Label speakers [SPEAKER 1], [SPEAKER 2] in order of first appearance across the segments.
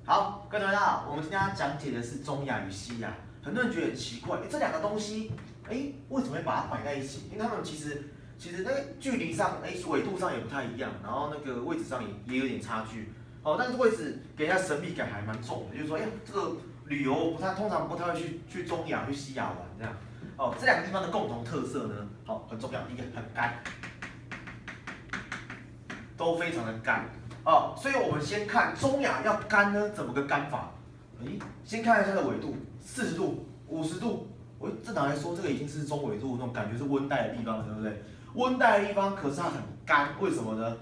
[SPEAKER 1] 好，各位大家好，我们今天要讲解的是中亚与西亚。很多人觉得很奇怪，这两个东西，为什么会把它摆在一起？因为它们其实那个距离上，纬度上也不太一样，然后那个位置上也有点差距。哦，但是位置给人家神秘感还蛮重的，就是说，这个旅游通常不太会去中亚、去西亚玩这样。哦，这两个地方的共同特色呢，很重要，第一个很干，都非常的干。哦，所以我们先看中亚要干呢，怎么个干法？先看一下它的纬度，40度、50度。正常来说，这个已经是中纬度那种感觉是温带的地方了，对不对？温带的地方，可是它很干，为什么呢？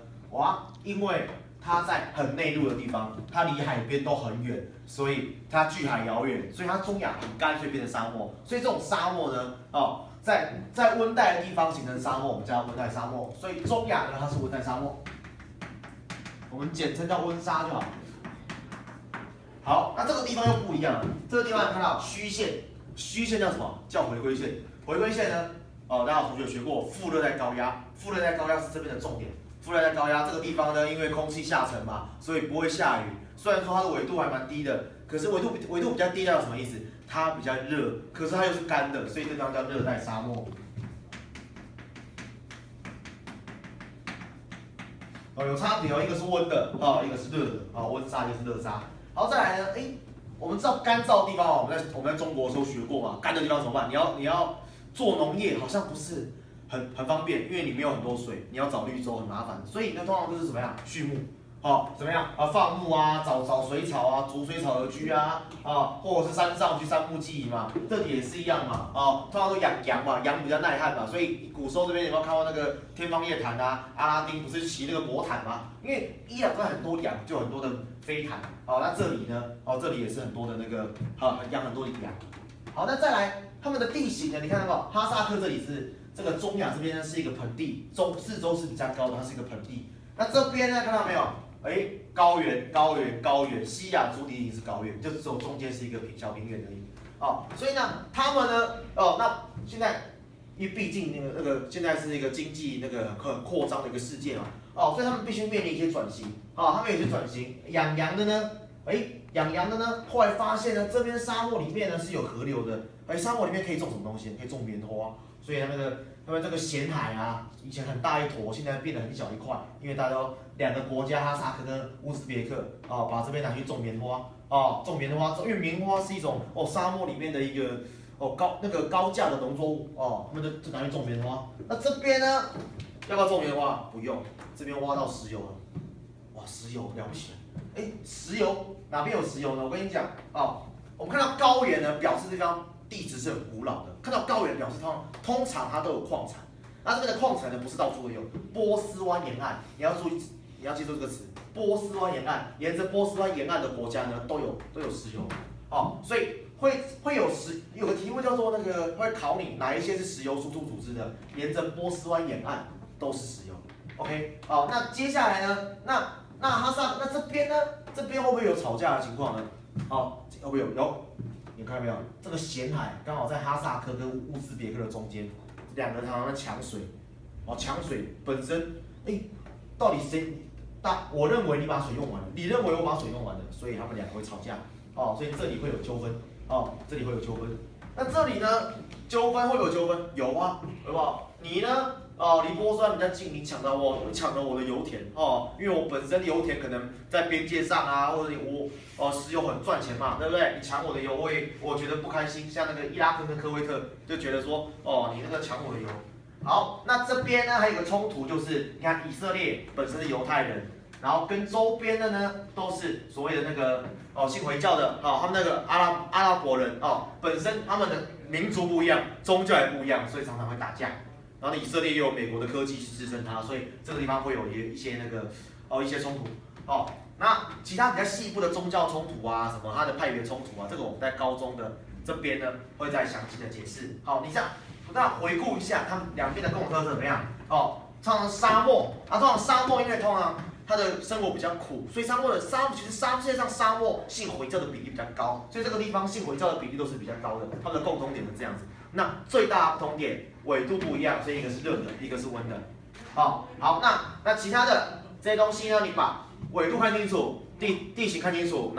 [SPEAKER 1] 因为它在很内陆的地方，它离海边都很远，所以它距海遥远，所以它中亚很干，所以变成沙漠。所以这种沙漠呢，在温带的地方形成沙漠，我们叫温带沙漠。所以中亚呢，它是温带沙漠。我们简称叫温莎就好。好，那这个地方又不一样了。这个地方看到虚线，虚线叫什么？叫回归线。回归线呢，大家有同学学过副热带高压，副热带高压是这边的重点。副热带高压这个地方呢，因为空气下沉嘛，所以不会下雨。虽然说它的纬度还蛮低的，可是纬度比较低，代表什么意思？它比较热，可是它又是干的，所以这地方叫热带沙漠。有差别哦，一个是温的，一个是热的，温沙一个是热沙。好，再来呢，我们知道干燥的地方我们在中国的时候学过嘛，干的地方怎么办？你要做农业，好像不是很方便，因为你没有很多水，你要找绿洲很麻烦，所以呢，通常都是怎么样？畜牧。怎么样放牧啊，找水草啊，逐水草而居啊，或者是山上去山木寄营嘛，这里也是一样嘛，通常都养羊嘛，羊比较耐旱嘛，所以古时候这边有没有看过那个天方夜谭啊？阿拉丁不是骑那个魔毯吗？因为伊朗很多羊，就很多的飞毯，那这里呢，这里也是很多的那个养很多的羊。好，那再来他们的地形呢？你看到没有？哈萨克这里是这个中亚这边呢是一个盆地，四周是比较高的，它是一个盆地。那这边呢，看到没有？高原，西亚主体也是高原，就只有中间是一个小平原而已。所以呢，他们呢，那现在，因为毕竟那个现在是一个经济那个很扩张的一个世界嘛，所以他们必须面临一些转型。他们有些转型，养羊的呢，后来发现呢，这边沙漠里面呢是有河流的，沙漠里面可以种什么东西？可以种棉花，所以他们这个咸海啊，以前很大一坨，现在变得很小一块，因为大家都两个国家哈萨克跟乌兹别克把这边拿去种棉花种棉花，因为棉花是一种沙漠里面的一个高价的农作物他们就拿去种棉花。那这边呢，要不要种棉花？不用，这边挖到石油了，石油了不起了，石油哪边有石油呢？我跟你讲我们看到高原呢，表示这地方地质是很古老的，看到高原表示通常它都有矿产。那这边的矿产呢，不是到处都有。波斯湾沿岸，你要记住这个词，波斯湾沿岸，沿着波斯湾沿岸的国家呢，都有石油。所以会有个题目叫做那个会考你哪一些是石油输出组织的，沿着波斯湾沿岸都是石油。OK， 那接下来呢，那这边呢，这边会不会有吵架的情况呢？会不会有？你看到没有？这个咸海刚好在哈萨克跟乌兹别克的中间，两个常常在抢水，抢水本身，到底谁？我认为你把水用完了，你认为我把水用完了，所以他们两个会吵架，所以这里会有纠纷，这里会有纠纷。那这里呢，纠纷会不会有纠纷？有啊，好不好？你呢？离波斯湾比较近，你抢了我的油田因为我本身油田可能在边界上啊，或者我石油很赚钱嘛，对不对？你抢我的油，我觉得不开心。像那个伊拉克跟科威特就觉得说，你那个抢我的油。好，那这边呢还有个冲突，就是你看以色列本身是犹太人，然后跟周边的呢都是所谓的那个信回教的他们那个阿拉伯人本身他们的民族不一样，宗教也不一样，所以常常会打架。然后以色列又有美国的科技去支撑它，所以这个地方会有一些那个一些冲突那其他比较细部的宗教冲突啊，什么它的派别冲突啊，这个我们在高中的这边呢会再详细的解释。你这样，那回顾一下它们两边的共同特色怎么样？通常沙漠通常沙漠因为通常它的生活比较苦，所以其实世界上沙漠信回教的比例比较高，所以这个地方信回教的比例都是比较高的，它们的共同点是这样子。那最大的不同点，纬度不一样，所以一个是热的，一个是温的。好，那其他的这些东西呢，你把纬度看清楚，地形看清楚，然后